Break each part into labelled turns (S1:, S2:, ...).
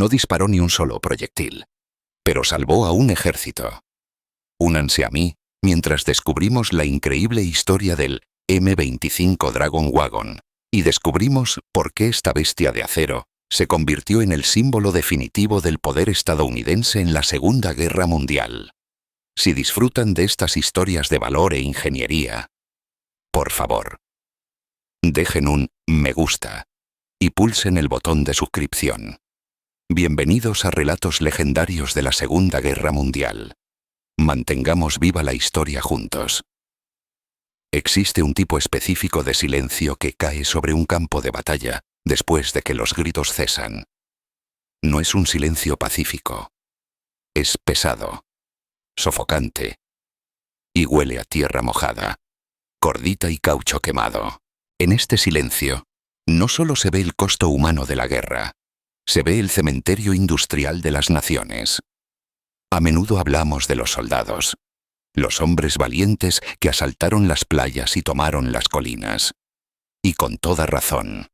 S1: No disparó ni un solo proyectil, pero salvó a un ejército. Únanse a mí mientras descubrimos la increíble historia del M25 Dragon Wagon y descubrimos por qué esta bestia de acero se convirtió en el símbolo definitivo del poder estadounidense en la Segunda Guerra Mundial. Si disfrutan de estas historias de valor e ingeniería, por favor, dejen un me gusta y pulsen el botón de suscripción. Bienvenidos a Relatos Legendarios de la Segunda Guerra Mundial. Mantengamos viva la historia juntos. Existe un tipo específico de silencio que cae sobre un campo de batalla después de que los gritos cesan. No es un silencio pacífico. Es pesado, sofocante, y huele a tierra mojada, cordita y caucho quemado. En este silencio, no solo se ve el costo humano de la guerra, se ve el cementerio industrial de las naciones. A menudo hablamos de los soldados, los hombres valientes que asaltaron las playas y tomaron las colinas. Y con toda razón.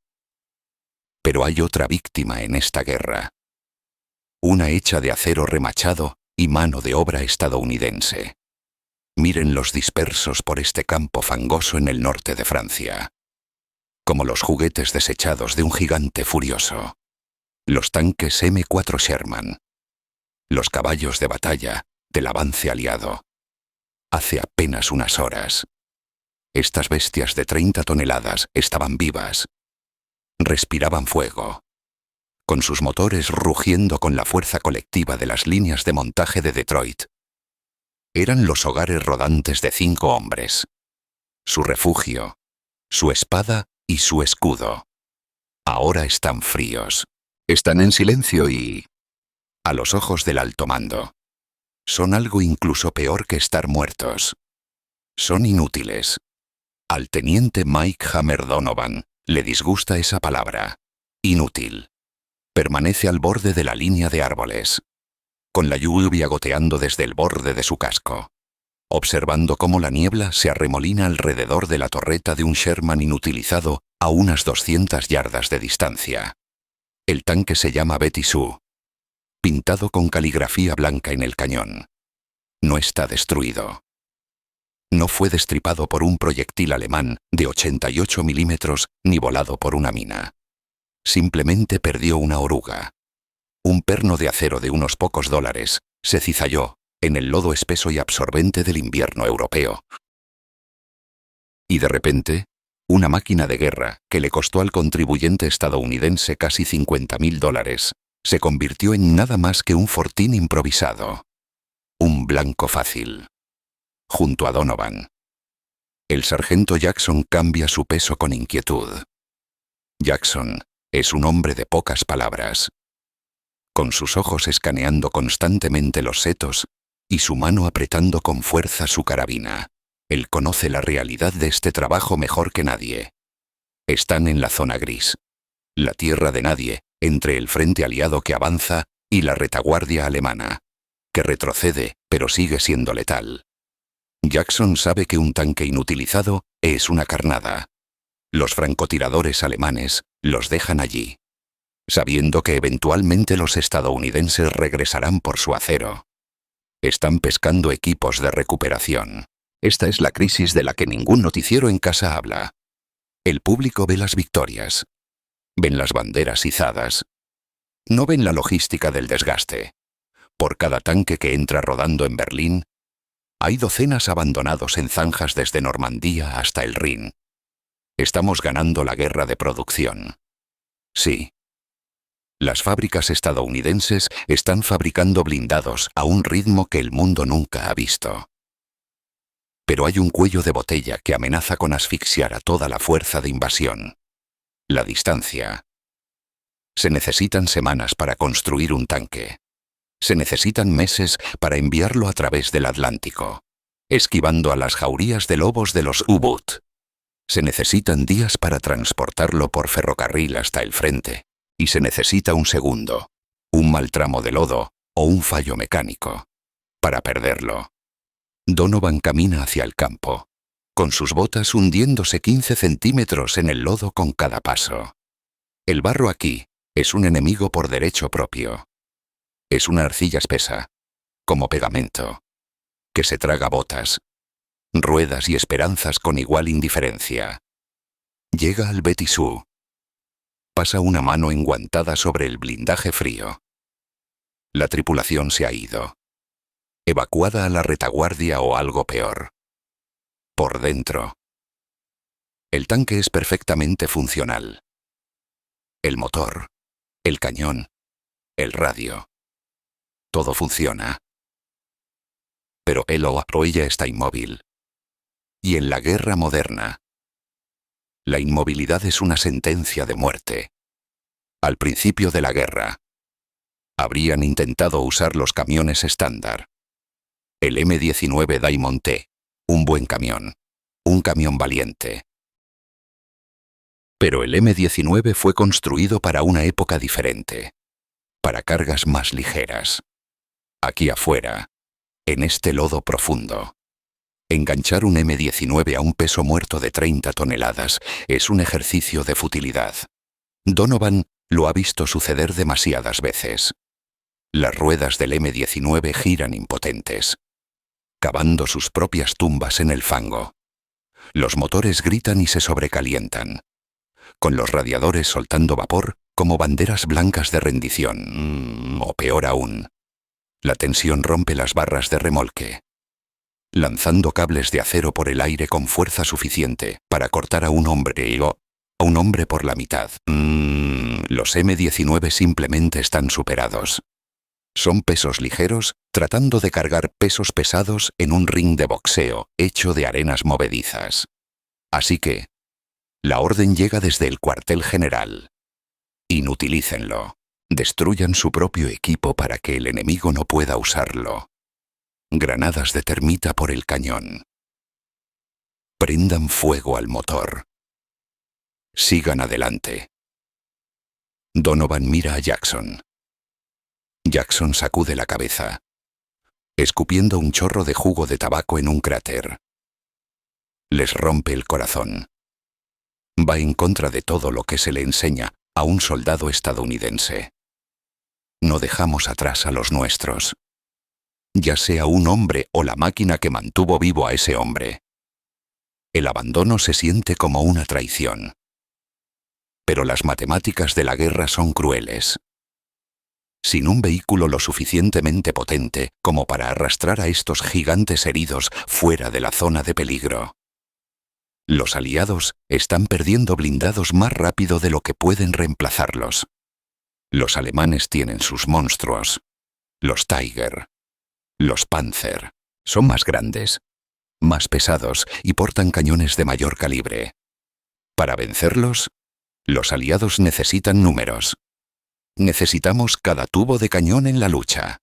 S1: Pero hay otra víctima en esta guerra. Una hecha de acero remachado y mano de obra estadounidense. Miren los dispersos por este campo fangoso en el norte de Francia. Como los juguetes desechados de un gigante furioso. Los tanques M4 Sherman. Los caballos de batalla del avance aliado. Hace apenas unas horas. Estas bestias de 30 toneladas estaban vivas. Respiraban fuego. Con sus motores rugiendo con la fuerza colectiva de las líneas de montaje de Detroit. Eran los hogares rodantes de 5 hombres. Su refugio, su espada y su escudo. Ahora están fríos. Están en silencio y, a los ojos del alto mando, son algo incluso peor que estar muertos. Son inútiles. Al teniente Mike Hammer Donovan le disgusta esa palabra. Inútil. Permanece al borde de la línea de árboles, con la lluvia goteando desde el borde de su casco, observando cómo la niebla se arremolina alrededor de la torreta de un Sherman inutilizado a unas 200 yardas de distancia. El tanque se llama Betty Sue, pintado con caligrafía blanca en el cañón. No está destruido. No fue destripado por un proyectil alemán de 88 milímetros ni volado por una mina. Simplemente perdió una oruga. Un perno de acero de unos pocos dólares se cizalló en el lodo espeso y absorbente del invierno europeo. Y de repente, una máquina de guerra que le costó al contribuyente estadounidense casi $50.000 se convirtió en nada más que un fortín improvisado. Un blanco fácil. Junto a Donovan. El sargento Jackson cambia su peso con inquietud. Jackson es un hombre de pocas palabras. Con sus ojos escaneando constantemente los setos y su mano apretando con fuerza su carabina. Él conoce la realidad de este trabajo mejor que nadie. Están en la zona gris. La tierra de nadie, entre el frente aliado que avanza y la retaguardia alemana, que retrocede, pero sigue siendo letal. Jackson sabe que un tanque inutilizado es una carnada. Los francotiradores alemanes los dejan allí, sabiendo que eventualmente los estadounidenses regresarán por su acero. Están pescando equipos de recuperación. Esta es la crisis de la que ningún noticiero en casa habla. El público ve las victorias. Ven las banderas izadas. No ven la logística del desgaste. Por cada tanque que entra rodando en Berlín, hay docenas abandonados en zanjas desde Normandía hasta el Rin. Estamos ganando la guerra de producción. Sí. Las fábricas estadounidenses están fabricando blindados a un ritmo que el mundo nunca ha visto. Pero hay un cuello de botella que amenaza con asfixiar a toda la fuerza de invasión. La distancia. Se necesitan semanas para construir un tanque. Se necesitan meses para enviarlo a través del Atlántico, esquivando a las jaurías de lobos de los U-Boot. Se necesitan días para transportarlo por ferrocarril hasta el frente, y se necesita un segundo, un mal tramo de lodo o un fallo mecánico, para perderlo. Donovan camina hacia el campo, con sus botas hundiéndose 15 centímetros en el lodo con cada paso. El barro aquí Es un enemigo por derecho propio. Es una arcilla espesa, como pegamento, que se traga botas, ruedas y esperanzas con igual indiferencia. Llega al Betty Sue. Pasa una mano enguantada sobre el blindaje frío. La tripulación se ha ido. Evacuada a la retaguardia o algo peor. Por dentro. El tanque es perfectamente funcional. El motor, el cañón, el radio. Todo funciona. Pero él o ella está inmóvil. Y en la guerra moderna, la inmovilidad es una sentencia de muerte. Al principio de la guerra, habrían intentado usar los camiones estándar. El M-19 Diamond T, un buen camión, un camión valiente. Pero el M-19 fue construido para una época diferente, para cargas más ligeras. Aquí afuera, en este lodo profundo, enganchar un M-19 a un peso muerto de 30 toneladas es un ejercicio de futilidad. Donovan lo ha visto suceder demasiadas veces. Las ruedas del M-19 giran impotentes, cavando sus propias tumbas en el fango. Los motores gritan y se sobrecalientan, con los radiadores soltando vapor como banderas blancas de rendición. O peor aún, la tensión rompe las barras de remolque, lanzando cables de acero por el aire con fuerza suficiente para cortar a un hombre o a un hombre por la mitad. Los M-19 simplemente están superados. Son pesos ligeros tratando de cargar pesos pesados en un ring de boxeo hecho de arenas movedizas. Así que, la orden llega desde el cuartel general. Inutilícenlo. Destruyan su propio equipo para que el enemigo no pueda usarlo. Granadas de termita por el cañón. Prendan fuego al motor. Sigan adelante. Donovan mira a Jackson. Jackson sacude la cabeza, escupiendo un chorro de jugo de tabaco en un cráter. Les rompe el corazón. Va en contra de todo lo que se le enseña a un soldado estadounidense. No dejamos atrás a los nuestros. Ya sea un hombre o la máquina que mantuvo vivo a ese hombre. El abandono se siente como una traición. Pero las matemáticas de la guerra son crueles. Sin un vehículo lo suficientemente potente como para arrastrar a estos gigantes heridos fuera de la zona de peligro. Los aliados están perdiendo blindados más rápido de lo que pueden reemplazarlos. Los alemanes tienen sus monstruos. Los Tiger. Los Panzer. Son más grandes, más pesados y portan cañones de mayor calibre. Para vencerlos, los aliados necesitan números. Necesitamos cada tubo de cañón en la lucha.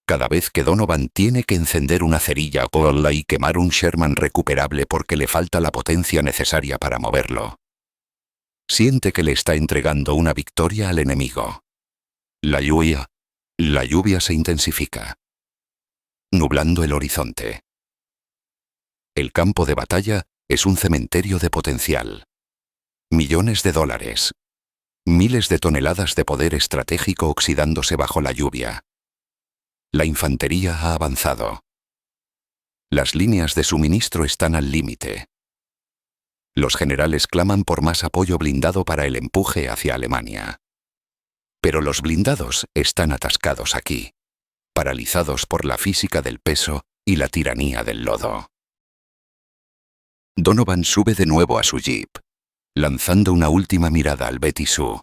S1: Cada vez que Donovan tiene que encender una cerilla o y quemar un Sherman recuperable porque le falta la potencia necesaria para moverlo, siente que le está entregando una victoria al enemigo. La lluvia se intensifica, nublando el horizonte. El campo de batalla es un cementerio de potencial. Millones de dólares. Miles de toneladas de poder estratégico oxidándose bajo la lluvia. La infantería ha avanzado. Las líneas de suministro están al límite. Los generales claman por más apoyo blindado para el empuje hacia Alemania. Pero los blindados están atascados aquí, paralizados por la física del peso y la tiranía del lodo. Donovan sube de nuevo a su jeep, lanzando una última mirada al Betty Sue.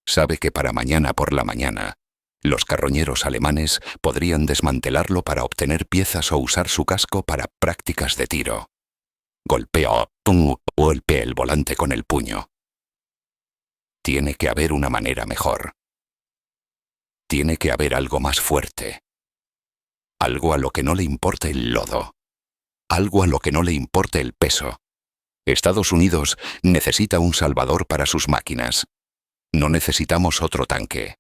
S1: Sabe que para mañana por la mañana, los carroñeros alemanes podrían desmantelarlo para obtener piezas o usar su casco para prácticas de tiro. Golpea el volante con el puño. Tiene que haber una manera mejor. Tiene que haber algo más fuerte. Algo a lo que no le importe el lodo. Algo a lo que no le importe el peso. Estados Unidos necesita un salvador para sus máquinas. No necesitamos otro tanque.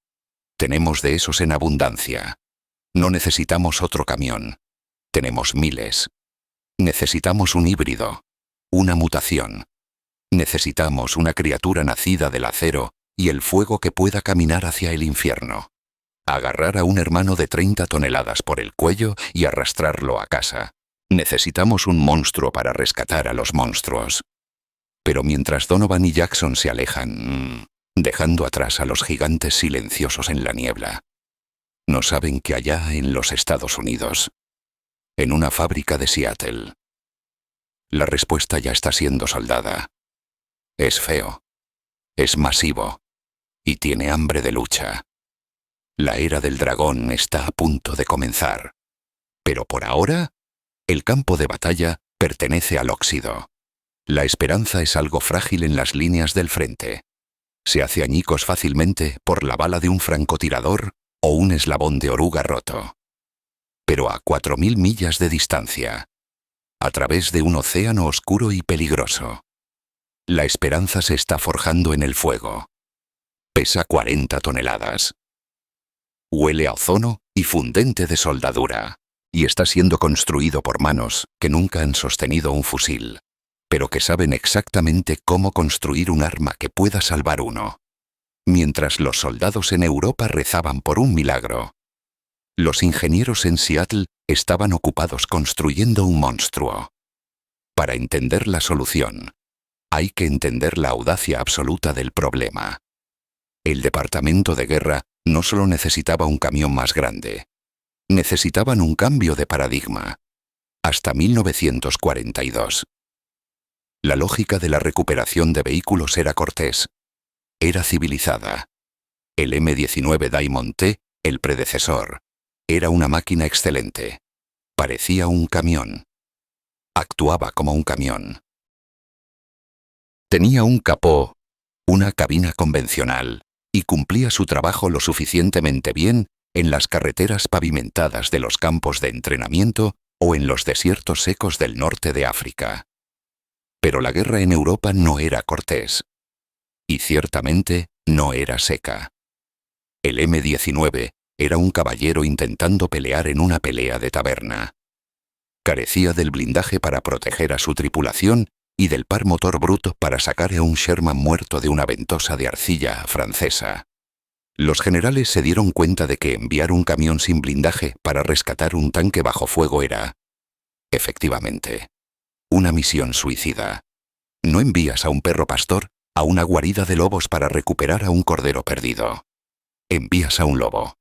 S1: Tenemos de esos en abundancia. No necesitamos otro camión. Tenemos miles. Necesitamos un híbrido. Una mutación. Necesitamos una criatura nacida del acero y el fuego que pueda caminar hacia el infierno. Agarrar a un hermano de 30 toneladas por el cuello y arrastrarlo a casa. Necesitamos un monstruo para rescatar a los monstruos. Pero mientras Donovan y Jackson se alejan, dejando atrás a los gigantes silenciosos en la niebla, no saben que allá en los Estados Unidos, en una fábrica de Seattle, la respuesta ya está siendo soldada. Es feo, es masivo y tiene hambre de lucha. La era del dragón está a punto de comenzar. Pero por ahora, el campo de batalla pertenece al óxido. La esperanza es algo frágil en las líneas del frente. Se hace añicos fácilmente por la bala de un francotirador o un eslabón de oruga roto. Pero a 4000 millas de distancia, a través de un océano oscuro y peligroso, la esperanza se está forjando en el fuego. Pesa 40 toneladas. Huele a ozono y fundente de soldadura, y está siendo construido por manos que nunca han sostenido un fusil, pero que saben exactamente cómo construir un arma que pueda salvar uno. Mientras los soldados en Europa rezaban por un milagro, los ingenieros en Seattle estaban ocupados construyendo un monstruo. Para entender la solución, hay que entender la audacia absoluta del problema. El Departamento de Guerra no solo necesitaba un camión más grande, necesitaban un cambio de paradigma. Hasta 1942. La lógica de la recuperación de vehículos era cortés, era civilizada. El M-19 Diamond T, el predecesor, era una máquina excelente. Parecía un camión. Actuaba como un camión. Tenía un capó, una cabina convencional, y cumplía su trabajo lo suficientemente bien en las carreteras pavimentadas de los campos de entrenamiento o en los desiertos secos del norte de África. Pero la guerra en Europa no era cortés. Y ciertamente no era seca. El M-19 era un caballero intentando pelear en una pelea de taberna. Carecía del blindaje para proteger a su tripulación y del par motor bruto para sacar a un Sherman muerto de una ventosa de arcilla francesa. Los generales se dieron cuenta de que enviar un camión sin blindaje para rescatar un tanque bajo fuego era, efectivamente, una misión suicida. No envías a un perro pastor a una guarida de lobos para recuperar a un cordero perdido. Envías a un lobo.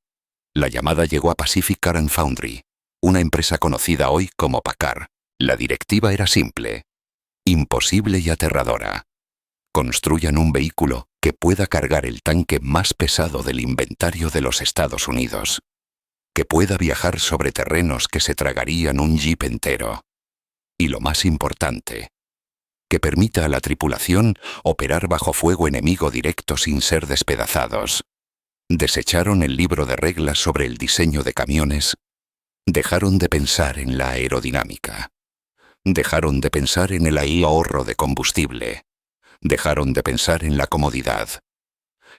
S1: La llamada llegó a Pacific Car and Foundry, una empresa conocida hoy como PACCAR. La directiva era simple, imposible y aterradora. Construyan un vehículo que pueda cargar el tanque más pesado del inventario de los Estados Unidos, que pueda viajar sobre terrenos que se tragarían un jeep entero. Y lo más importante, que permita a la tripulación operar bajo fuego enemigo directo sin ser despedazados. Desecharon el libro de reglas sobre el diseño de camiones. Dejaron de pensar en la aerodinámica. Dejaron de pensar en el ahorro de combustible. Dejaron de pensar en la comodidad.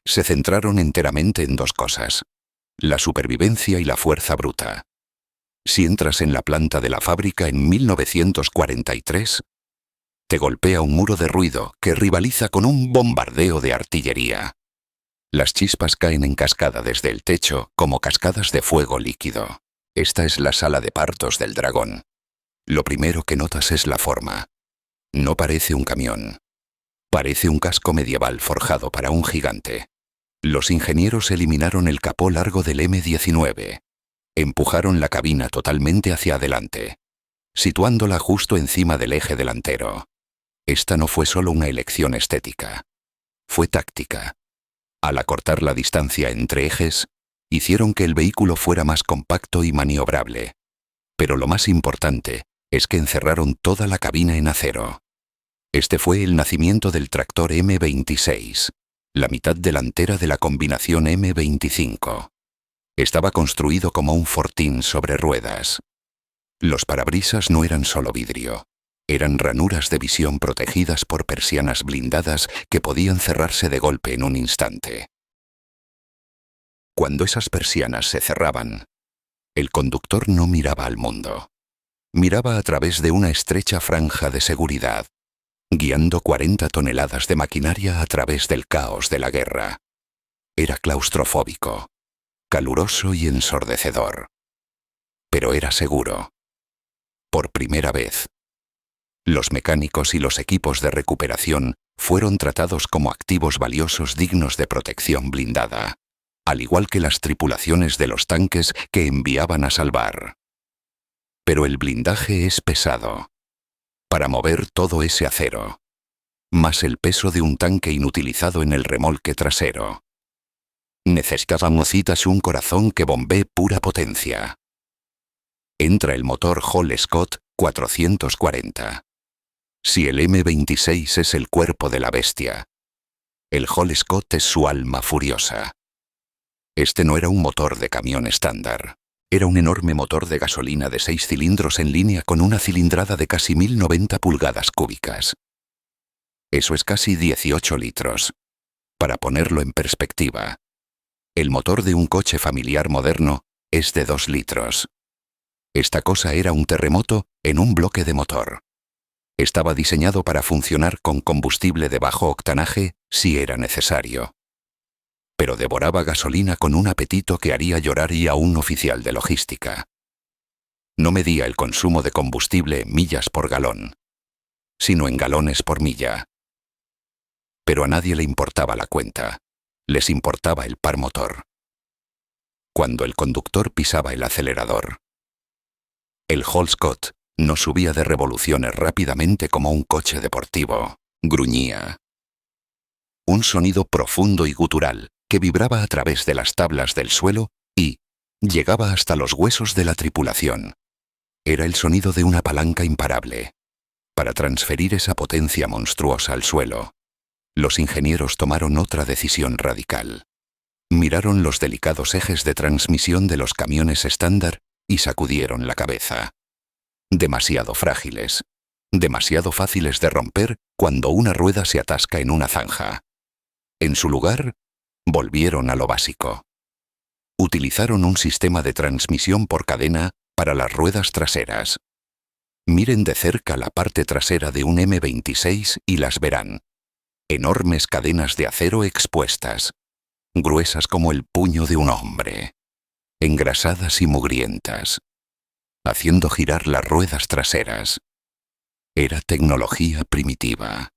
S1: Se centraron enteramente en dos cosas: la supervivencia y la fuerza bruta. Si entras en la planta de la fábrica en 1943, te golpea un muro de ruido que rivaliza con un bombardeo de artillería. Las chispas caen en cascada desde el techo como cascadas de fuego líquido. Esta es la sala de partos del dragón. Lo primero que notas es la forma. No parece un camión. Parece un casco medieval forjado para un gigante. Los ingenieros eliminaron el capó largo del M-19. Empujaron la cabina totalmente hacia adelante, situándola justo encima del eje delantero. Esta no fue solo una elección estética. Fue táctica. Al acortar la distancia entre ejes, hicieron que el vehículo fuera más compacto y maniobrable. Pero lo más importante es que encerraron toda la cabina en acero. Este fue el nacimiento del tractor M26, la mitad delantera de la combinación M25. Estaba construido como un fortín sobre ruedas. Los parabrisas no eran solo vidrio. Eran ranuras de visión protegidas por persianas blindadas que podían cerrarse de golpe en un instante. Cuando esas persianas se cerraban, el conductor no miraba al mundo. Miraba a través de una estrecha franja de seguridad, guiando 40 toneladas de maquinaria a través del caos de la guerra. Era claustrofóbico, caluroso y ensordecedor. Pero era seguro. Por primera vez, los mecánicos y los equipos de recuperación fueron tratados como activos valiosos dignos de protección blindada, al igual que las tripulaciones de los tanques que enviaban a salvar. Pero el blindaje es pesado. Para mover todo ese acero, más el peso de un tanque inutilizado en el remolque trasero, necesitamos un corazón que bombee pura potencia. Entra el motor Hall Scott 440. Si el M26 es el cuerpo de la bestia, el Hall Scott es su alma furiosa. Este no era un motor de camión estándar. Era un enorme motor de gasolina de 6 cilindros en línea con una cilindrada de casi 1090 pulgadas cúbicas. Eso es casi 18 litros. Para ponerlo en perspectiva, el motor de un coche familiar moderno es de 2 litros. Esta cosa era un terremoto en un bloque de motor. Estaba diseñado para funcionar con combustible de bajo octanaje si era necesario. Pero devoraba gasolina con un apetito que haría llorar a un oficial de logística. No medía el consumo de combustible en millas por galón, sino en galones por milla. Pero a nadie le importaba la cuenta, les importaba el par motor. Cuando el conductor pisaba el acelerador, el Hall Scott no subía de revoluciones rápidamente como un coche deportivo, gruñía. Un sonido profundo y gutural que vibraba a través de las tablas del suelo y llegaba hasta los huesos de la tripulación. Era el sonido de una palanca imparable. Para transferir esa potencia monstruosa al suelo, los ingenieros tomaron otra decisión radical. Miraron los delicados ejes de transmisión de los camiones estándar y sacudieron la cabeza. Demasiado frágiles, demasiado fáciles de romper cuando una rueda se atasca en una zanja. En su lugar, volvieron a lo básico. Utilizaron un sistema de transmisión por cadena para las ruedas traseras. Miren de cerca la parte trasera de un M26 y las verán. Enormes cadenas de acero expuestas, gruesas como el puño de un hombre, engrasadas y mugrientas, haciendo girar las ruedas traseras. Era tecnología primitiva.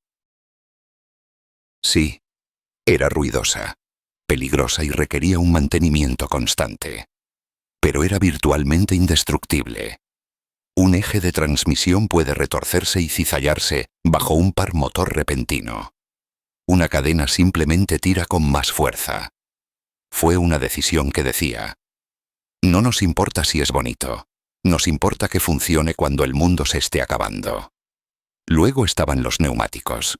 S1: Sí, era ruidosa, peligrosa y requería un mantenimiento constante. Pero era virtualmente indestructible. Un eje de transmisión puede retorcerse y cizallarse bajo un par motor repentino. Una cadena simplemente tira con más fuerza. Fue una decisión que decía: no nos importa si es bonito, nos importa que funcione cuando el mundo se esté acabando. Luego estaban los neumáticos.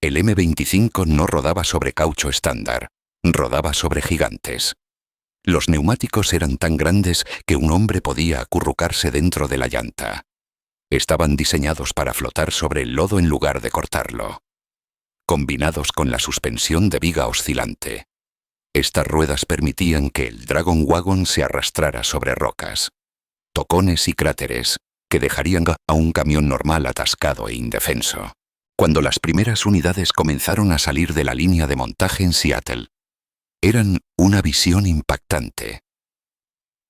S1: El M25 no rodaba sobre caucho estándar, rodaba sobre gigantes. Los neumáticos eran tan grandes que un hombre podía acurrucarse dentro de la llanta. Estaban diseñados para flotar sobre el lodo en lugar de cortarlo. Combinados con la suspensión de viga oscilante, estas ruedas permitían que el Dragon Wagon se arrastrara sobre rocas, tocones y cráteres que dejarían a un camión normal atascado e indefenso. Cuando las primeras unidades comenzaron a salir de la línea de montaje en Seattle, eran una visión impactante.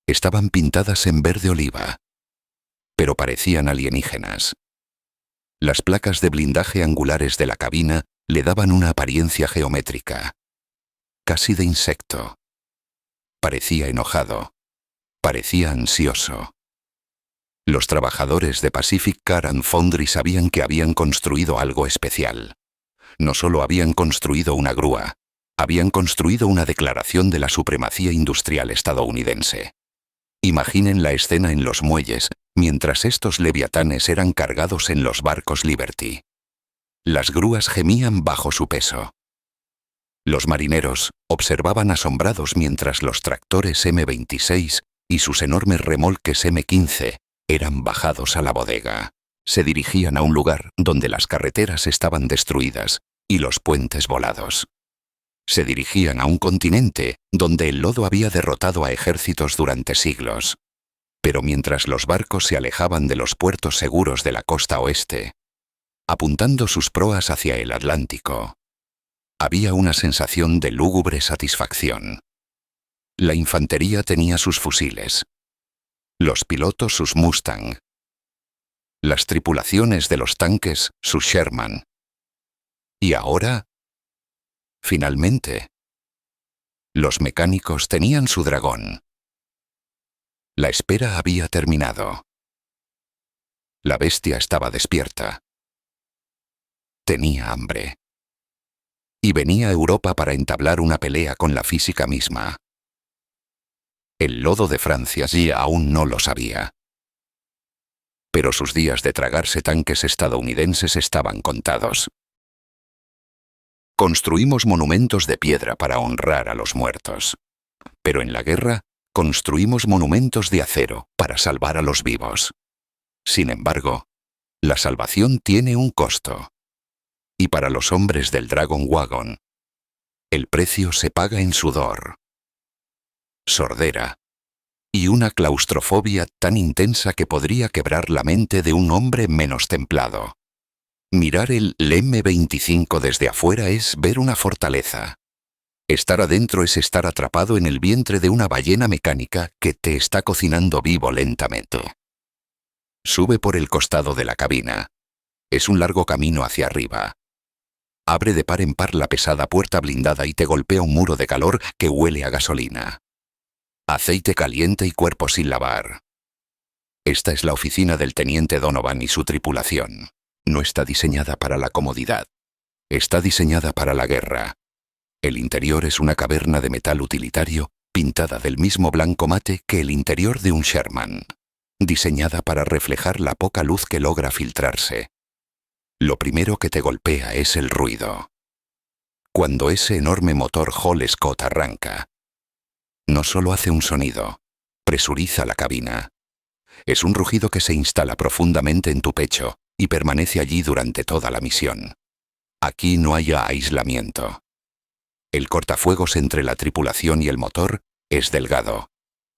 S1: Estaban pintadas en verde oliva, pero parecían alienígenas. Las placas de blindaje angulares de la cabina le daban una apariencia geométrica, casi de insecto. Parecía enojado, parecía ansioso. Los trabajadores de Pacific Car and Foundry sabían que habían construido algo especial. No solo habían construido una grúa, habían construido una declaración de la supremacía industrial estadounidense. Imaginen la escena en los muelles, mientras estos leviatanes eran cargados en los barcos Liberty. Las grúas gemían bajo su peso. Los marineros observaban asombrados mientras los tractores M26 y sus enormes remolques M15 eran bajados a la bodega. Se dirigían a un lugar donde las carreteras estaban destruidas y los puentes volados. Se dirigían a un continente donde el lodo había derrotado a ejércitos durante siglos. Pero mientras los barcos se alejaban de los puertos seguros de la costa oeste, apuntando sus proas hacia el Atlántico, Había una sensación de lúgubre satisfacción. La infantería tenía sus fusiles. Los pilotos sus Mustang. Las tripulaciones de los tanques sus Sherman. Y ahora, finalmente, los mecánicos tenían su dragón. La espera había terminado. La bestia estaba despierta. Tenía hambre. Y venía a Europa para entablar una pelea con la física misma. El lodo de Francia ya aún no lo sabía. Pero sus días de tragarse tanques estadounidenses estaban contados. Construimos monumentos de piedra para honrar a los muertos. Pero en la guerra, construimos monumentos de acero para salvar a los vivos. Sin embargo, la salvación tiene un costo. Y para los hombres del Dragon Wagon, el precio se paga en sudor, sordera y una claustrofobia tan intensa que podría quebrar la mente de un hombre menos templado. Mirar el M25 desde afuera es ver una fortaleza. Estar adentro es estar atrapado en el vientre de una ballena mecánica que te está cocinando vivo lentamente. Sube por el costado de la cabina. Es un largo camino hacia arriba. Abre de par en par la pesada puerta blindada y te golpea un muro de calor que huele a gasolina. Aceite caliente y cuerpo sin lavar. Esta es la oficina del teniente Donovan y su tripulación. No está diseñada para la comodidad. Está diseñada para la guerra. El interior es una caverna de metal utilitario pintada del mismo blanco mate que el interior de un Sherman. Diseñada para reflejar la poca luz que logra filtrarse. Lo primero que te golpea es el ruido. Cuando ese enorme motor Hall Scott arranca, no solo hace un sonido, presuriza la cabina. Es un rugido que se instala profundamente en tu pecho y permanece allí durante toda la misión. Aquí no hay aislamiento. El cortafuegos entre la tripulación y el motor es delgado,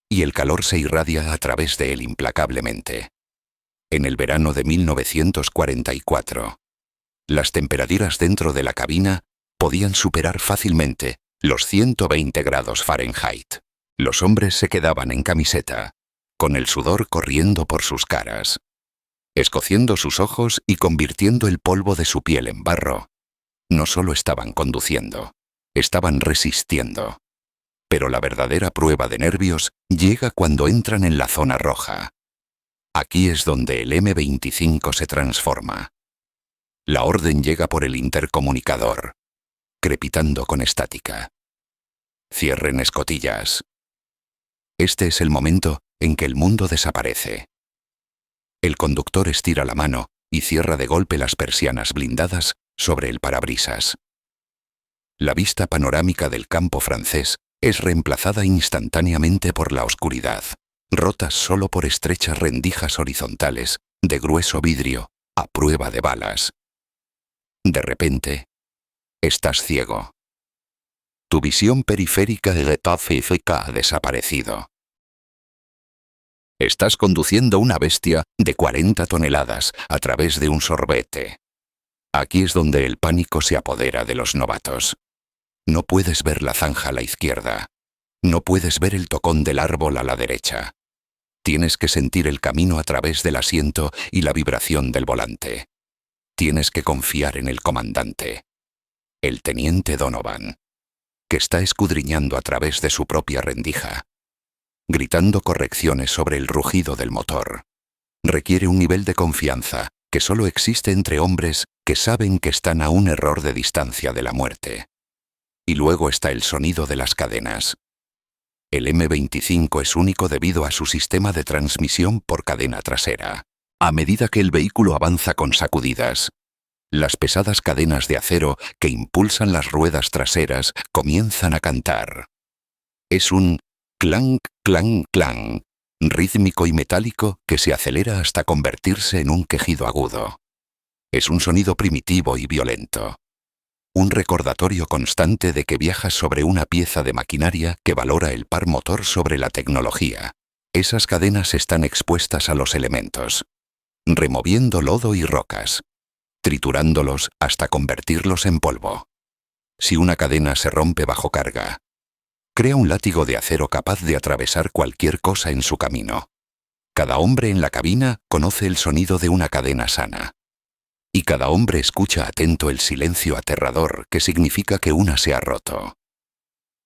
S1: y el calor se irradia a través de él implacablemente. En el verano de 1944, las temperaturas dentro de la cabina podían superar fácilmente los 120 grados Fahrenheit. Los hombres se quedaban en camiseta, con el sudor corriendo por sus caras, escociendo sus ojos y convirtiendo el polvo de su piel en barro. No solo estaban conduciendo, estaban resistiendo. Pero la verdadera prueba de nervios llega cuando entran en la zona roja. Aquí es donde el M25 se transforma. La orden llega por el intercomunicador, crepitando con estática. Cierren escotillas. Este es el momento en que el mundo desaparece. El conductor estira la mano y cierra de golpe las persianas blindadas sobre el parabrisas. La vista panorámica del campo francés es reemplazada instantáneamente por la oscuridad, rotas solo por estrechas rendijas horizontales de grueso vidrio a prueba de balas. De repente, estás ciego. Tu visión periférica ha desaparecido. Estás conduciendo una bestia de 40 toneladas a través de un sorbete. Aquí es donde el pánico se apodera de los novatos. No puedes ver la zanja a la izquierda. No puedes ver el tocón del árbol a la derecha. Tienes que sentir el camino a través del asiento y la vibración del volante. Tienes que confiar en el comandante, el teniente Donovan, que está escudriñando a través de su propia rendija, gritando correcciones sobre el rugido del motor. Requiere un nivel de confianza que solo existe entre hombres que saben que están a un error de distancia de la muerte. Y luego está el sonido de las cadenas. El M25 es único debido a su sistema de transmisión por cadena trasera. A medida que el vehículo avanza con sacudidas, las pesadas cadenas de acero que impulsan las ruedas traseras comienzan a cantar. Es un clank, clank, clank, rítmico y metálico que se acelera hasta convertirse en un quejido agudo. Es un sonido primitivo y violento. Un recordatorio constante de que viajas sobre una pieza de maquinaria que valora el par motor sobre la tecnología. Esas cadenas están expuestas a los elementos, removiendo lodo y rocas, triturándolos hasta convertirlos en polvo. Si una cadena se rompe bajo carga, crea un látigo de acero capaz de atravesar cualquier cosa en su camino. Cada hombre en la cabina conoce el sonido de una cadena sana. Y cada hombre escucha atento el silencio aterrador que significa que una se ha roto.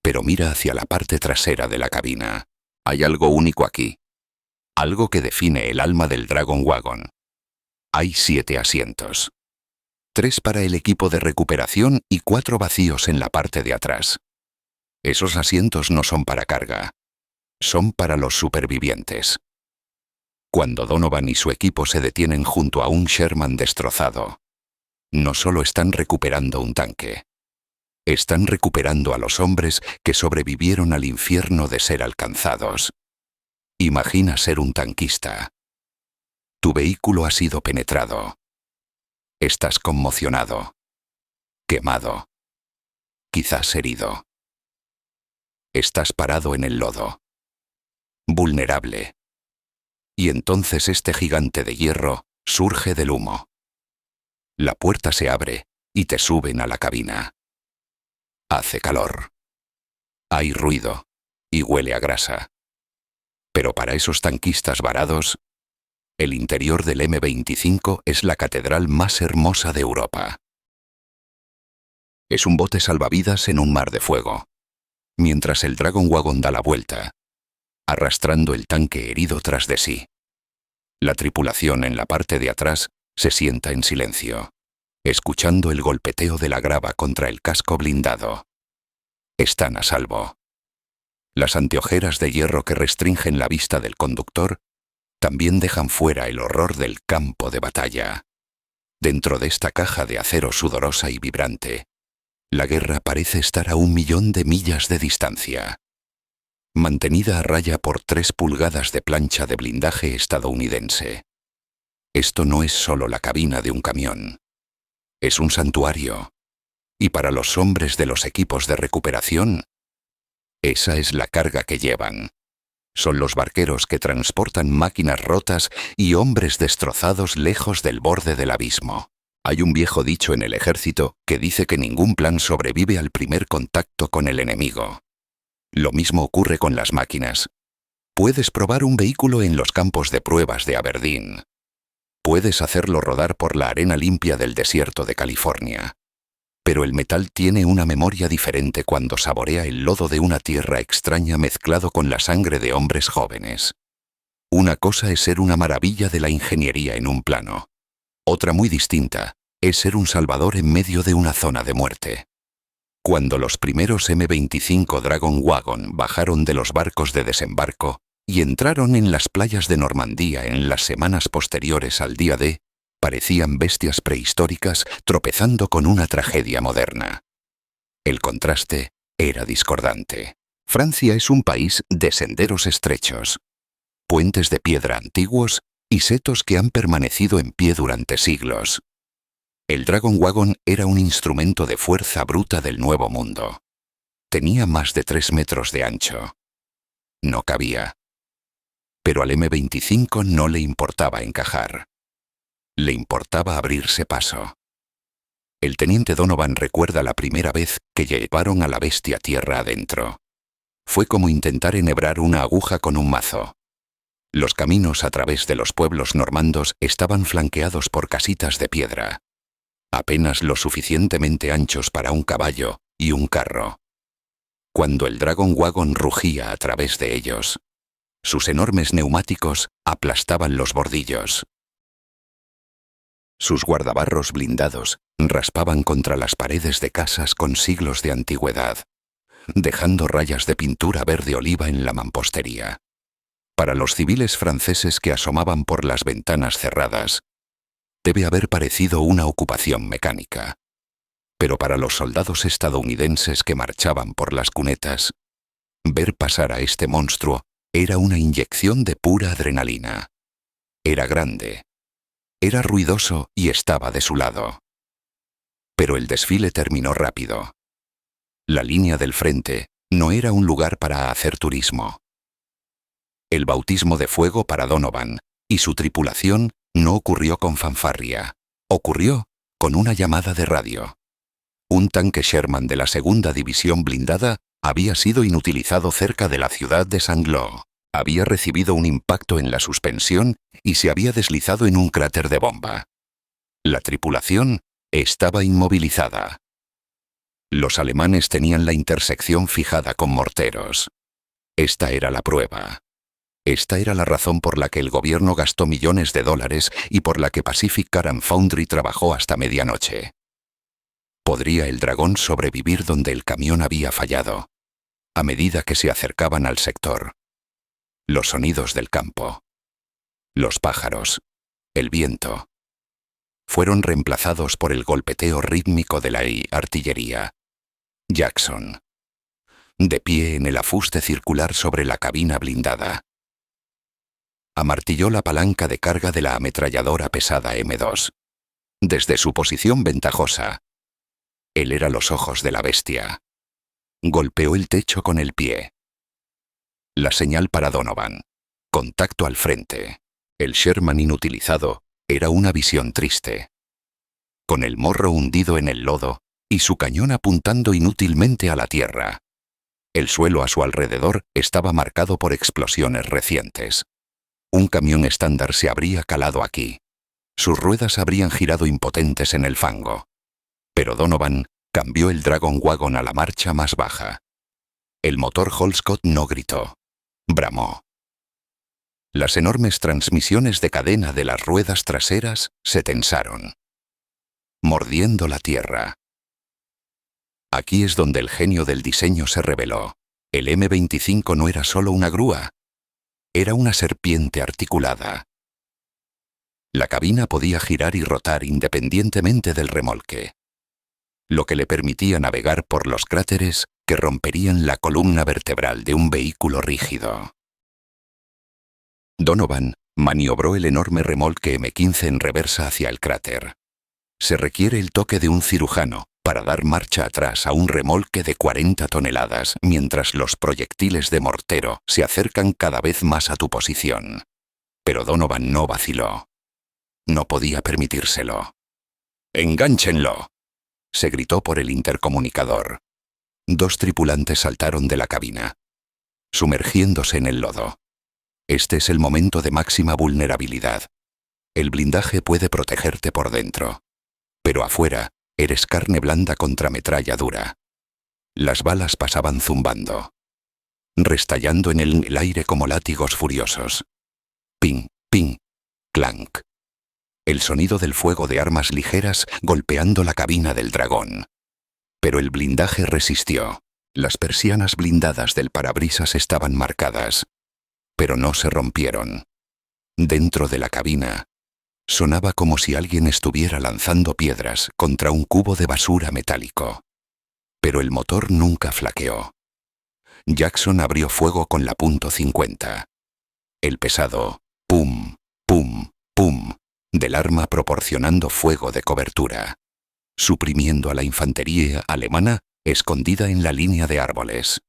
S1: Pero mira hacia la parte trasera de la cabina. Hay algo único aquí. Algo que define el alma del Dragon Wagon. Hay 7 asientos. 3 para el equipo de recuperación y 4 vacíos en la parte de atrás. Esos asientos no son para carga. Son para los supervivientes. Cuando Donovan y su equipo se detienen junto a un Sherman destrozado, no solo están recuperando un tanque, están recuperando a los hombres que sobrevivieron al infierno de ser alcanzados. Imagina ser un tanquista. Tu vehículo ha sido penetrado. Estás conmocionado, quemado, quizás herido. Estás parado en el lodo, vulnerable. Y entonces este gigante de hierro surge del humo. La puerta se abre y te suben a la cabina. Hace calor. Hay ruido y huele a grasa. Pero para esos tanquistas varados, el interior del M25 es la catedral más hermosa de Europa. Es un bote salvavidas en un mar de fuego, mientras el Dragon Wagon da la vuelta, arrastrando el tanque herido tras de sí. La tripulación en la parte de atrás se sienta en silencio, escuchando el golpeteo de la grava contra el casco blindado. Están a salvo. Las anteojeras de hierro que restringen la vista del conductor también dejan fuera el horror del campo de batalla. Dentro de esta caja de acero sudorosa y vibrante, la guerra parece estar a 1.000.000 de millas de distancia. Mantenida a raya por 3 pulgadas de plancha de blindaje estadounidense. Esto no es solo la cabina de un camión. Es un santuario. Y para los hombres de los equipos de recuperación, esa es la carga que llevan. Son los barqueros que transportan máquinas rotas y hombres destrozados lejos del borde del abismo. Hay un viejo dicho en el ejército que dice que ningún plan sobrevive al primer contacto con el enemigo. Lo mismo ocurre con las máquinas. Puedes probar un vehículo en los campos de pruebas de Aberdeen. Puedes hacerlo rodar por la arena limpia del desierto de California. Pero el metal tiene una memoria diferente cuando saborea el lodo de una tierra extraña mezclado con la sangre de hombres jóvenes. Una cosa es ser una maravilla de la ingeniería en un plano. Otra muy distinta es ser un salvador en medio de una zona de muerte. Cuando los primeros M25 Dragon Wagon bajaron de los barcos de desembarco y entraron en las playas de Normandía en las semanas posteriores al día D, parecían bestias prehistóricas tropezando con una tragedia moderna. El contraste era discordante. Francia es un país de senderos estrechos, puentes de piedra antiguos y setos que han permanecido en pie durante siglos. El Dragon Wagon era un instrumento de fuerza bruta del Nuevo Mundo. Tenía más de 3 metros de ancho. No cabía. Pero al M25 no le importaba encajar. Le importaba abrirse paso. El teniente Donovan recuerda la primera vez que llevaron a la bestia tierra adentro. Fue como intentar enhebrar una aguja con un mazo. Los caminos a través de los pueblos normandos estaban flanqueados por casitas de piedra, apenas lo suficientemente anchos para un caballo y un carro. Cuando el Dragon Wagon rugía a través de ellos, sus enormes neumáticos aplastaban los bordillos. Sus guardabarros blindados raspaban contra las paredes de casas con siglos de antigüedad, dejando rayas de pintura verde oliva en la mampostería. Para los civiles franceses que asomaban por las ventanas cerradas, debe haber parecido una ocupación mecánica. Pero para los soldados estadounidenses que marchaban por las cunetas, ver pasar a este monstruo era una inyección de pura adrenalina. Era grande, era ruidoso y estaba de su lado. Pero el desfile terminó rápido. La línea del frente no era un lugar para hacer turismo. El bautismo de fuego para Donovan y su tripulación no ocurrió con fanfarria, ocurrió con una llamada de radio. Un tanque Sherman de la segunda división blindada había sido inutilizado cerca de la ciudad de St. Lo. Había recibido un impacto en la suspensión y se había deslizado en un cráter de bomba. La tripulación estaba inmovilizada. Los alemanes tenían la intersección fijada con morteros. Esta era la prueba. Esta era la razón por la que el gobierno gastó millones de dólares y por la que Pacific Car and Foundry trabajó hasta medianoche. ¿Podría el Dragón sobrevivir donde el camión había fallado? A medida que se acercaban al sector. Los sonidos del campo. Los pájaros. El viento. Fueron reemplazados por el golpeteo rítmico de la artillería. Jackson. De pie en el afuste circular sobre la cabina blindada. Amartilló la palanca de carga de la ametralladora pesada M2. Desde su posición ventajosa. Él era los ojos de la bestia. Golpeó el techo con el pie. La señal para Donovan. Contacto al frente. El Sherman inutilizado era una visión triste. Con el morro hundido en el lodo y su cañón apuntando inútilmente a la tierra. El suelo a su alrededor estaba marcado por explosiones recientes. Un camión estándar se habría calado aquí. Sus ruedas habrían girado impotentes en el fango. Pero Donovan cambió el Dragon Wagon a la marcha más baja. El motor Holscott no gritó. Bramó. Las enormes transmisiones de cadena de las ruedas traseras se tensaron. Mordiendo la tierra. Aquí es donde el genio del diseño se reveló. El M25 no era solo una grúa. Era una serpiente articulada. La cabina podía girar y rotar independientemente del remolque, lo que le permitía navegar por los cráteres que romperían la columna vertebral de un vehículo rígido. Donovan maniobró el enorme remolque M15 en reversa hacia el cráter. Se requiere el toque de un cirujano para dar marcha atrás a un remolque de 40 toneladas mientras los proyectiles de mortero se acercan cada vez más a tu posición. Pero Donovan no vaciló. No podía permitírselo. ¡Engánchenlo!, se gritó por el intercomunicador. 2 tripulantes saltaron de la cabina, sumergiéndose en el lodo. Este es el momento de máxima vulnerabilidad. El blindaje puede protegerte por dentro, pero afuera eres carne blanda contra metralla dura. Las balas pasaban zumbando, restallando en el aire como látigos furiosos. Ping, ping, clank. El sonido del fuego de armas ligeras golpeando la cabina del dragón. Pero el blindaje resistió. Las persianas blindadas del parabrisas estaban marcadas, pero no se rompieron. Dentro de la cabina, sonaba como si alguien estuviera lanzando piedras contra un cubo de basura metálico. Pero el motor nunca flaqueó. Jackson abrió fuego con la .50. El pesado pum, pum, pum del arma proporcionando fuego de cobertura, suprimiendo a la infantería alemana escondida en la línea de árboles.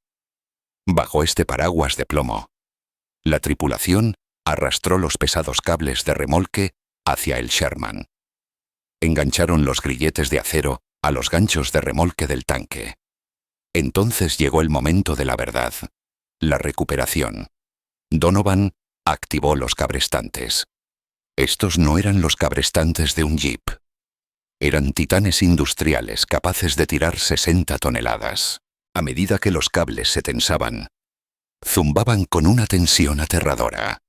S1: Bajo este paraguas de plomo, la tripulación arrastró los pesados cables de remolque hacia el Sherman. Engancharon los grilletes de acero a los ganchos de remolque del tanque. Entonces llegó el momento de la verdad, la recuperación. Donovan activó los cabrestantes. Estos no eran los cabrestantes de un jeep. Eran titanes industriales capaces de tirar 60 toneladas. A medida que los cables se tensaban, zumbaban con una tensión aterradora.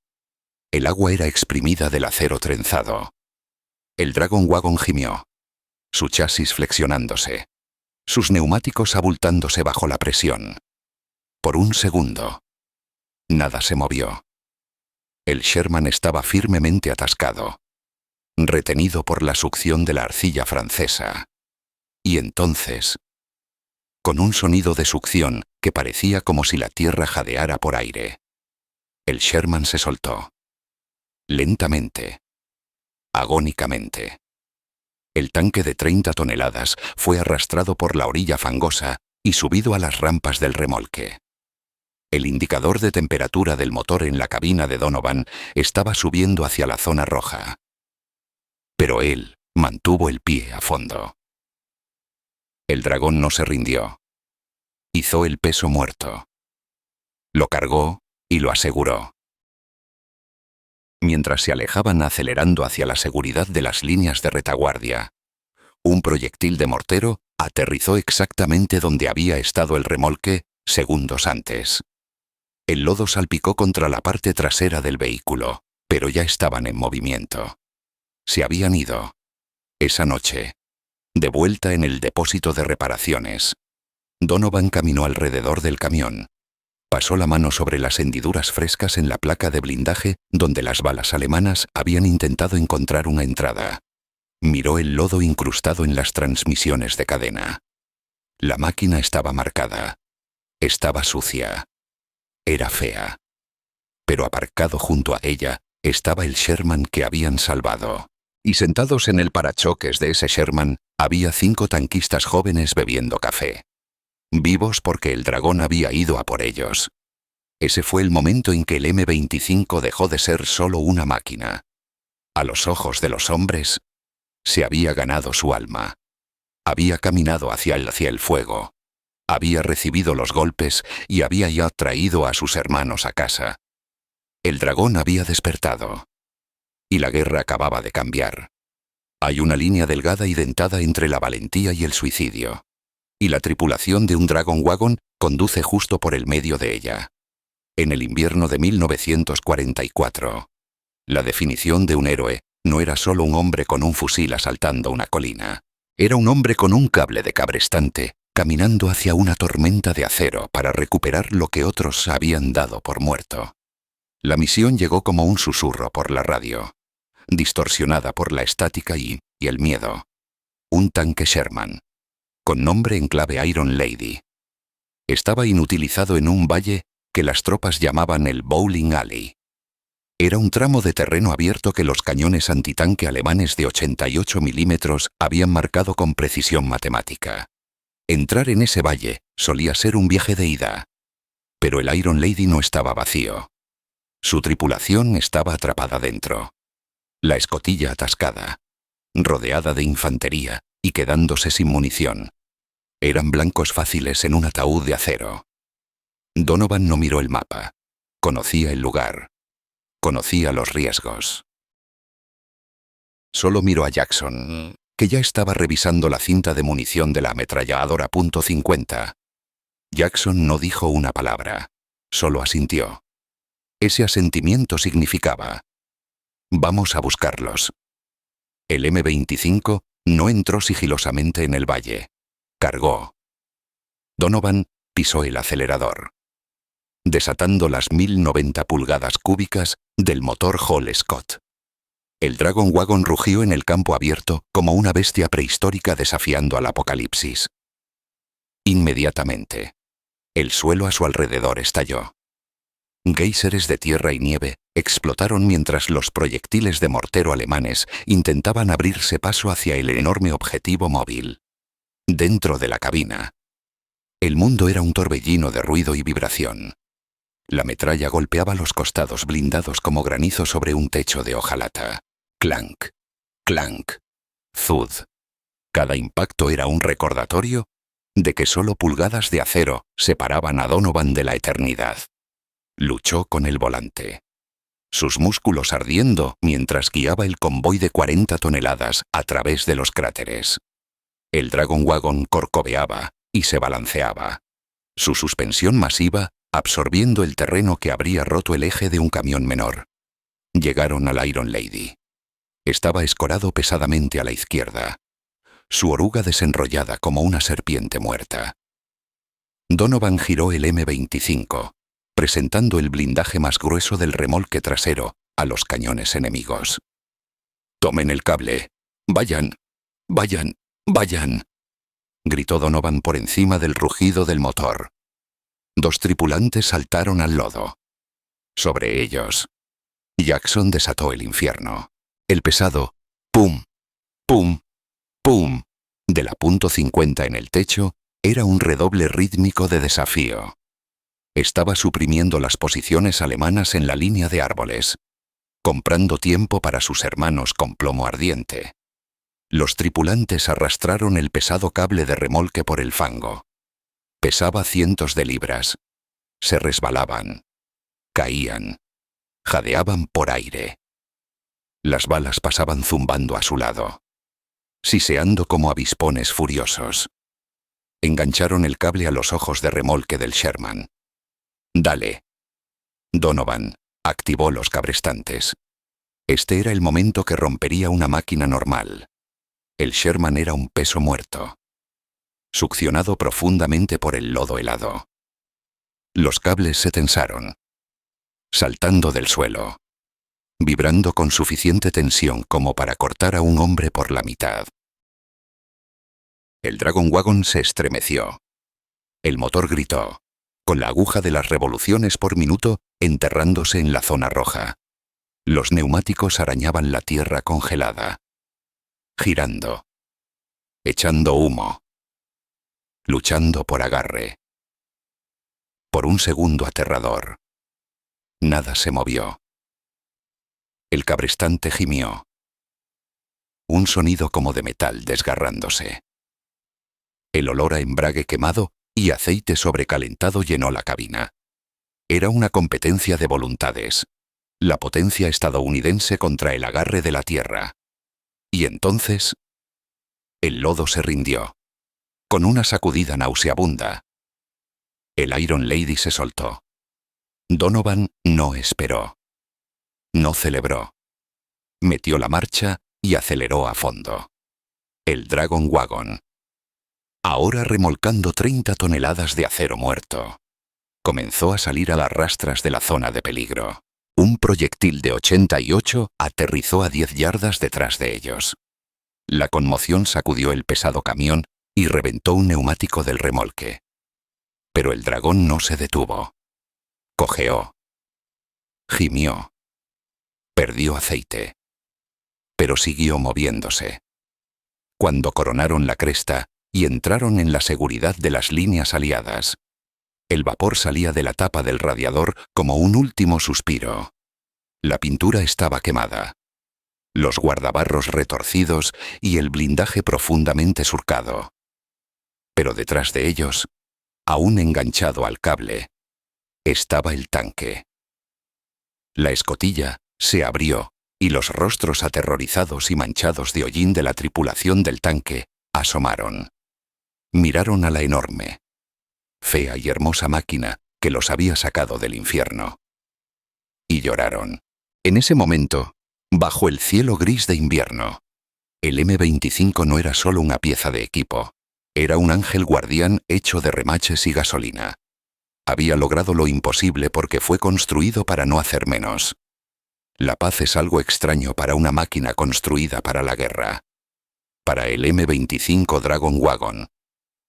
S1: El agua era exprimida del acero trenzado. El Dragon Wagon gimió, su chasis flexionándose, sus neumáticos abultándose bajo la presión. Por un segundo, nada se movió. El Sherman estaba firmemente atascado, retenido por la succión de la arcilla francesa. Y entonces, con un sonido de succión que parecía como si la tierra jadeara por aire, el Sherman se soltó. Lentamente, agónicamente. El tanque de 30 toneladas fue arrastrado por la orilla fangosa y subido a las rampas del remolque. El indicador de temperatura del motor en la cabina de Donovan estaba subiendo hacia la zona roja. Pero él mantuvo el pie a fondo. El dragón no se rindió. Hizo el peso muerto. Lo cargó y lo aseguró. Mientras se alejaban acelerando hacia la seguridad de las líneas de retaguardia, un proyectil de mortero aterrizó exactamente donde había estado el remolque segundos antes. El lodo salpicó contra la parte trasera del vehículo, pero ya estaban en movimiento. Se habían ido. Esa noche, de vuelta en el depósito de reparaciones, Donovan caminó alrededor del camión. Pasó la mano sobre las hendiduras frescas en la placa de blindaje donde las balas alemanas habían intentado encontrar una entrada. Miró el lodo incrustado en las transmisiones de cadena. La máquina estaba marcada. Estaba sucia. Era fea. Pero aparcado junto a ella estaba el Sherman que habían salvado. Y sentados en el parachoques de ese Sherman había 5 tanquistas jóvenes bebiendo café. Vivos porque el dragón había ido a por ellos. Ese fue el momento en que el M-25 dejó de ser solo una máquina. A los ojos de los hombres, se había ganado su alma. Había caminado hacia el fuego. Había recibido los golpes y había ya traído a sus hermanos a casa. El dragón había despertado. Y la guerra acababa de cambiar. Hay una línea delgada y dentada entre la valentía y el suicidio. Y la tripulación de un Dragon Wagon conduce justo por el medio de ella. En el invierno de 1944, la definición de un héroe no era solo un hombre con un fusil asaltando una colina. Era un hombre con un cable de cabrestante, caminando hacia una tormenta de acero para recuperar lo que otros habían dado por muerto. La misión llegó como un susurro por la radio, distorsionada por la estática y el miedo. Un tanque Sherman, con nombre en clave Iron Lady. Estaba inutilizado en un valle que las tropas llamaban el Bowling Alley. Era un tramo de terreno abierto que los cañones antitanque alemanes de 88 milímetros habían marcado con precisión matemática. Entrar en ese valle solía ser un viaje de ida. Pero el Iron Lady no estaba vacío. Su tripulación estaba atrapada dentro. La escotilla atascada, rodeada de infantería y quedándose sin munición. Eran blancos fáciles en un ataúd de acero. Donovan no miró el mapa. Conocía el lugar. Conocía los riesgos. Solo miró a Jackson, que ya estaba revisando la cinta de munición de la ametralladora .50. Jackson no dijo una palabra, solo asintió. Ese asentimiento significaba: vamos a buscarlos. El M-25 no entró sigilosamente en el valle. Cargó. Donovan pisó el acelerador, desatando las 1090 pulgadas cúbicas del motor Hall Scott. El Dragon Wagon rugió en el campo abierto como una bestia prehistórica desafiando al apocalipsis. Inmediatamente, el suelo a su alrededor estalló. Géiseres de tierra y nieve explotaron mientras los proyectiles de mortero alemanes intentaban abrirse paso hacia el enorme objetivo móvil. Dentro de la cabina, el mundo era un torbellino de ruido y vibración. La metralla golpeaba los costados blindados como granizo sobre un techo de hojalata. Clank, clank, zud. Cada impacto era un recordatorio de que solo pulgadas de acero separaban a Donovan de la eternidad. Luchó con el volante, sus músculos ardiendo mientras guiaba el convoy de 40 toneladas a través de los cráteres. El Dragon Wagon corcoveaba y se balanceaba, su suspensión masiva absorbiendo el terreno que habría roto el eje de un camión menor. Llegaron al Iron Lady. Estaba escorado pesadamente a la izquierda, su oruga desenrollada como una serpiente muerta. Donovan giró el M-25, presentando el blindaje más grueso del remolque trasero a los cañones enemigos. «Tomen el cable. Vayan, vayan, vayan», gritó Donovan por encima del rugido del motor. 2 tripulantes saltaron al lodo. Sobre ellos, Jackson desató el infierno. El pesado «pum, pum, pum» de la .50 en el techo era un redoble rítmico de desafío. Estaba suprimiendo las posiciones alemanas en la línea de árboles, comprando tiempo para sus hermanos con plomo ardiente. Los tripulantes arrastraron el pesado cable de remolque por el fango. Pesaba cientos de libras. Se resbalaban. Caían. Jadeaban por aire. Las balas pasaban zumbando a su lado, siseando como avispones furiosos. Engancharon el cable a los ojos de remolque del Sherman. «Dale». Donovan activó los cabrestantes. Este era el momento que rompería una máquina normal. El Sherman era un peso muerto, succionado profundamente por el lodo helado. Los cables se tensaron, saltando del suelo, vibrando con suficiente tensión como para cortar a un hombre por la mitad. El Dragon Wagon se estremeció. El motor gritó, con la aguja de las revoluciones por minuto enterrándose en la zona roja. Los neumáticos arañaban la tierra congelada, girando, echando humo, luchando por agarre. Por un segundo aterrador, nada se movió. El cabrestante gimió. Un sonido como de metal desgarrándose. El olor a embrague quemado y aceite sobrecalentado llenó la cabina. Era una competencia de voluntades. La potencia estadounidense contra el agarre de la tierra. Y entonces, el lodo se rindió, con una sacudida nauseabunda. El Iron Lady se soltó. Donovan no esperó. No celebró. Metió la marcha y aceleró a fondo. El Dragon Wagon, ahora remolcando 30 toneladas de acero muerto, comenzó a salir a las rastras de la zona de peligro. Un proyectil de 88 aterrizó a 10 yardas detrás de ellos. La conmoción sacudió el pesado camión y reventó un neumático del remolque. Pero el dragón no se detuvo. Cojeó. Gimió. Perdió aceite. Pero siguió moviéndose. Cuando coronaron la cresta y entraron en la seguridad de las líneas aliadas, el vapor salía de la tapa del radiador como un último suspiro. La pintura estaba quemada, los guardabarros retorcidos y el blindaje profundamente surcado. Pero detrás de ellos, aún enganchado al cable, estaba el tanque. La escotilla se abrió y los rostros aterrorizados y manchados de hollín de la tripulación del tanque asomaron. Miraron a la enorme, fea y hermosa máquina que los había sacado del infierno. Y lloraron. En ese momento, bajo el cielo gris de invierno, el M-25 no era solo una pieza de equipo. Era un ángel guardián hecho de remaches y gasolina. Había logrado lo imposible porque fue construido para no hacer menos. La paz es algo extraño para una máquina construida para la guerra. Para el M-25 Dragon Wagon,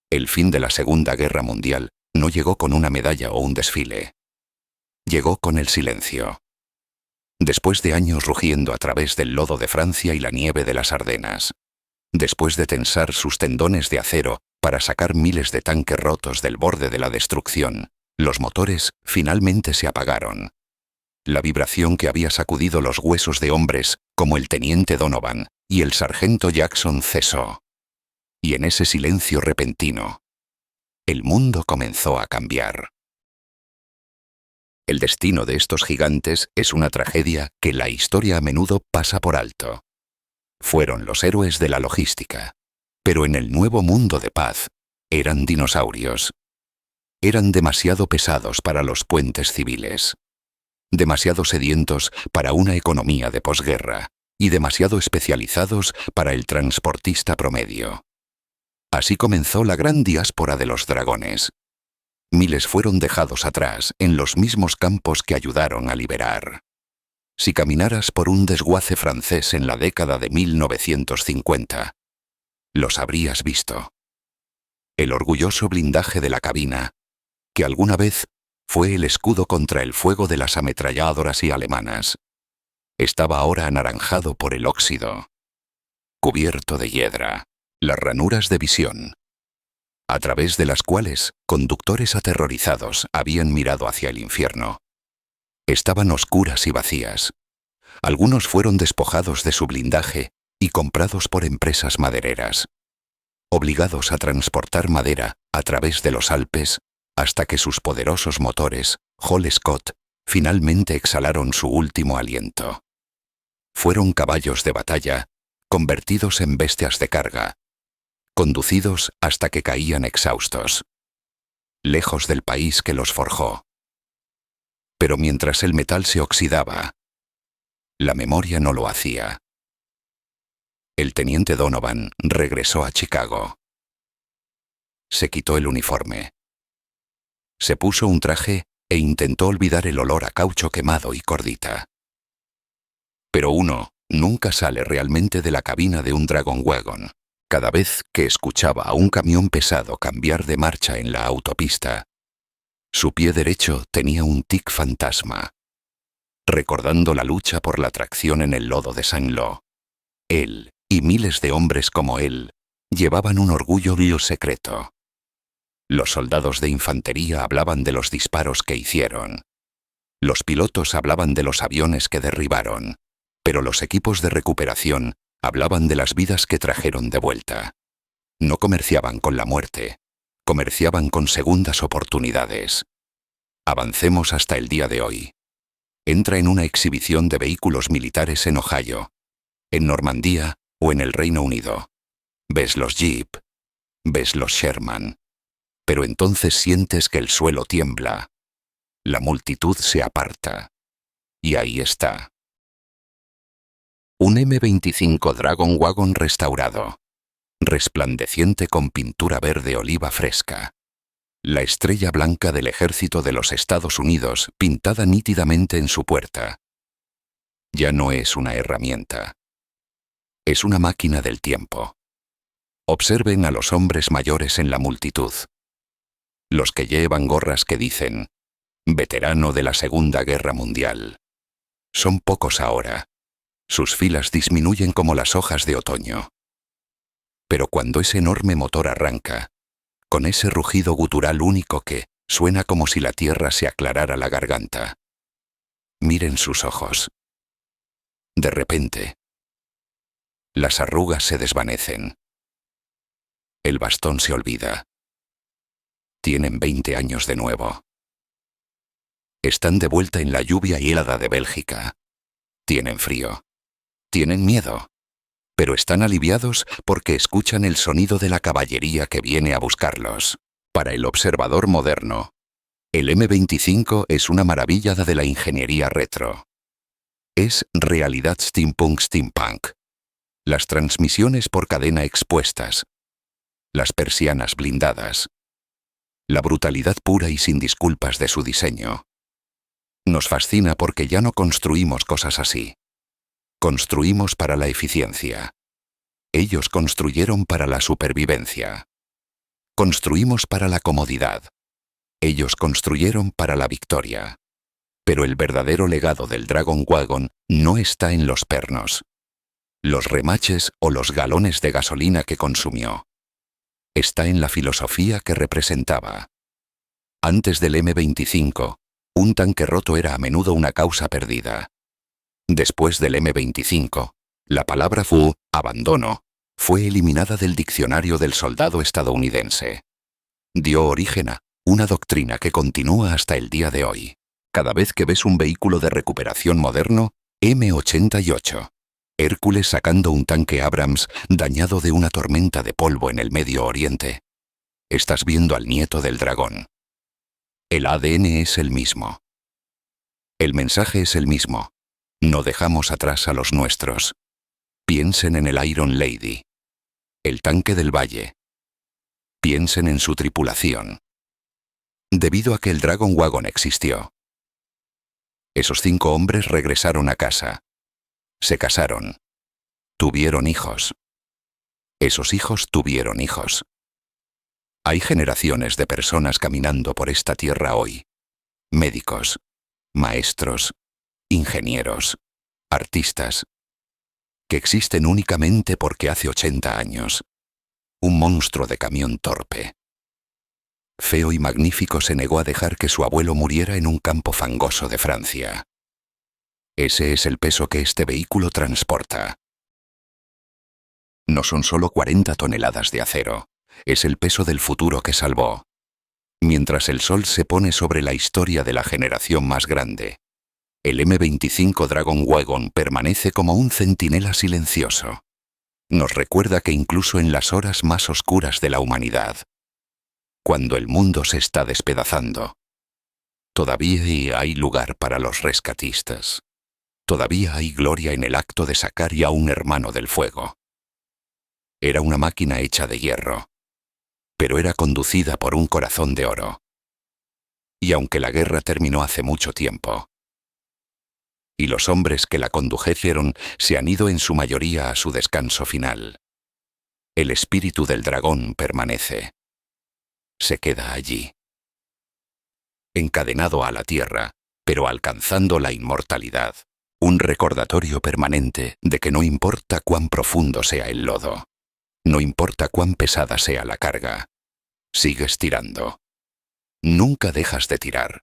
S1: el fin de la Segunda Guerra Mundial no llegó con una medalla o un desfile. Llegó con el silencio. Después de años rugiendo a través del lodo de Francia y la nieve de las Ardenas. Después de tensar sus tendones de acero para sacar miles de tanques rotos del borde de la destrucción, los motores finalmente se apagaron. La vibración que había sacudido los huesos de hombres como el teniente Donovan y el sargento Jackson cesó. Y en ese silencio repentino, el mundo comenzó a cambiar. El destino de estos gigantes es una tragedia que la historia a menudo pasa por alto. Fueron los héroes de la logística, pero en el nuevo mundo de paz, eran dinosaurios. Eran demasiado pesados para los puentes civiles, demasiado sedientos para una economía de posguerra y demasiado especializados para el transportista promedio. Así comenzó la gran diáspora de los dragones. Miles fueron dejados atrás en los mismos campos que ayudaron a liberar. Si caminaras por un desguace francés en la década de 1950, los habrías visto. El orgulloso blindaje de la cabina, que alguna vez fue el escudo contra el fuego de las ametralladoras y alemanas, estaba ahora anaranjado por el óxido, cubierto de hiedra, las ranuras de visión, a través de las cuales conductores aterrorizados habían mirado hacia el infierno. Estaban oscuras y vacías. Algunos fueron despojados de su blindaje y comprados por empresas madereras, obligados a transportar madera a través de los Alpes hasta que sus poderosos motores, Hall Scott, finalmente exhalaron su último aliento. Fueron caballos de batalla, convertidos en bestias de carga, conducidos hasta que caían exhaustos, lejos del país que los forjó. Pero mientras el metal se oxidaba, la memoria no lo hacía. El teniente Donovan regresó a Chicago. Se quitó el uniforme. Se puso un traje e intentó olvidar el olor a caucho quemado y cordita. Pero uno nunca sale realmente de la cabina de un Dragon Wagon. Cada vez que escuchaba a un camión pesado cambiar de marcha en la autopista, su pie derecho tenía un tic fantasma, recordando la lucha por la tracción en el lodo de Saint-Lô. Él y miles de hombres como él llevaban un orgullo secreto. Los soldados de infantería hablaban de los disparos que hicieron. Los pilotos hablaban de los aviones que derribaron, pero los equipos de recuperación hablaban de las vidas que trajeron de vuelta. No comerciaban con la muerte, comerciaban con segundas oportunidades. Avancemos hasta el día de hoy. Entra en una exhibición de vehículos militares en Ohio, en Normandía o en el Reino Unido. Ves los Jeep, ves los Sherman, pero entonces sientes que el suelo tiembla, la multitud se aparta, y ahí está. Un M25 Dragon Wagon restaurado, resplandeciente con pintura verde oliva fresca. La estrella blanca del ejército de los Estados Unidos pintada nítidamente en su puerta. Ya no es una herramienta. Es una máquina del tiempo. Observen a los hombres mayores en la multitud. Los que llevan gorras que dicen, veterano de la Segunda Guerra Mundial. Son pocos ahora. Sus filas disminuyen como las hojas de otoño. Pero cuando ese enorme motor arranca, con ese rugido gutural único que suena como si la tierra se aclarara la garganta. Miren sus ojos. De repente, las arrugas se desvanecen. El bastón se olvida. Tienen 20 años de nuevo. Están de vuelta en la lluvia helada de Bélgica. Tienen frío. Tienen miedo. Pero están aliviados porque escuchan el sonido de la caballería que viene a buscarlos. Para el observador moderno, el M25 es una maravilla de la ingeniería retro. Es realidad steampunk. Las transmisiones por cadena expuestas, las persianas blindadas, la brutalidad pura y sin disculpas de su diseño. Nos fascina porque ya no construimos cosas así. Construimos para la eficiencia. Ellos construyeron para la supervivencia. Construimos para la comodidad. Ellos construyeron para la victoria. Pero el verdadero legado del Dragon Wagon no está en los pernos, los remaches o los galones de gasolina que consumió. Está en la filosofía que representaba. Antes del M25, un tanque roto era a menudo una causa perdida. Después del M25, la palabra abandono, fue eliminada del diccionario del soldado estadounidense. Dio origen a una doctrina que continúa hasta el día de hoy. Cada vez que ves un vehículo de recuperación moderno, M88, Hércules sacando un tanque Abrams dañado de una tormenta de polvo en el Medio Oriente, estás viendo al nieto del dragón. El ADN es el mismo. El mensaje es el mismo. No dejamos atrás a los nuestros. Piensen en el Iron Lady, el tanque del Valle. Piensen en su tripulación. Debido a que el Dragon Wagon existió, esos 5 hombres regresaron a casa. Se casaron. Tuvieron hijos. Esos hijos tuvieron hijos. Hay generaciones de personas caminando por esta tierra hoy. Médicos, maestros, ingenieros, artistas, que existen únicamente porque hace 80 años, un monstruo de camión torpe, feo y magnífico, se negó a dejar que su abuelo muriera en un campo fangoso de Francia. Ese es el peso que este vehículo transporta. No son solo 40 toneladas de acero, es el peso del futuro que salvó. Mientras el sol se pone sobre la historia de la generación más grande, el M25 Dragon Wagon permanece como un centinela silencioso. Nos recuerda que incluso en las horas más oscuras de la humanidad, cuando el mundo se está despedazando, todavía hay lugar para los rescatistas. Todavía hay gloria en el acto de sacar a un hermano del fuego. Era una máquina hecha de hierro, pero era conducida por un corazón de oro. Y aunque la guerra terminó hace mucho tiempo, y los hombres que la condujeron se han ido en su mayoría a su descanso final, el espíritu del dragón permanece. Se queda allí, encadenado a la tierra, pero alcanzando la inmortalidad. Un recordatorio permanente de que no importa cuán profundo sea el lodo, no importa cuán pesada sea la carga, sigues tirando. Nunca dejas de tirar.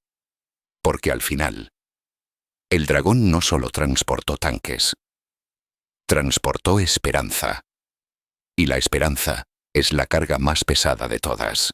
S1: Porque al final, el dragón no solo transportó tanques, transportó esperanza. Y la esperanza es la carga más pesada de todas.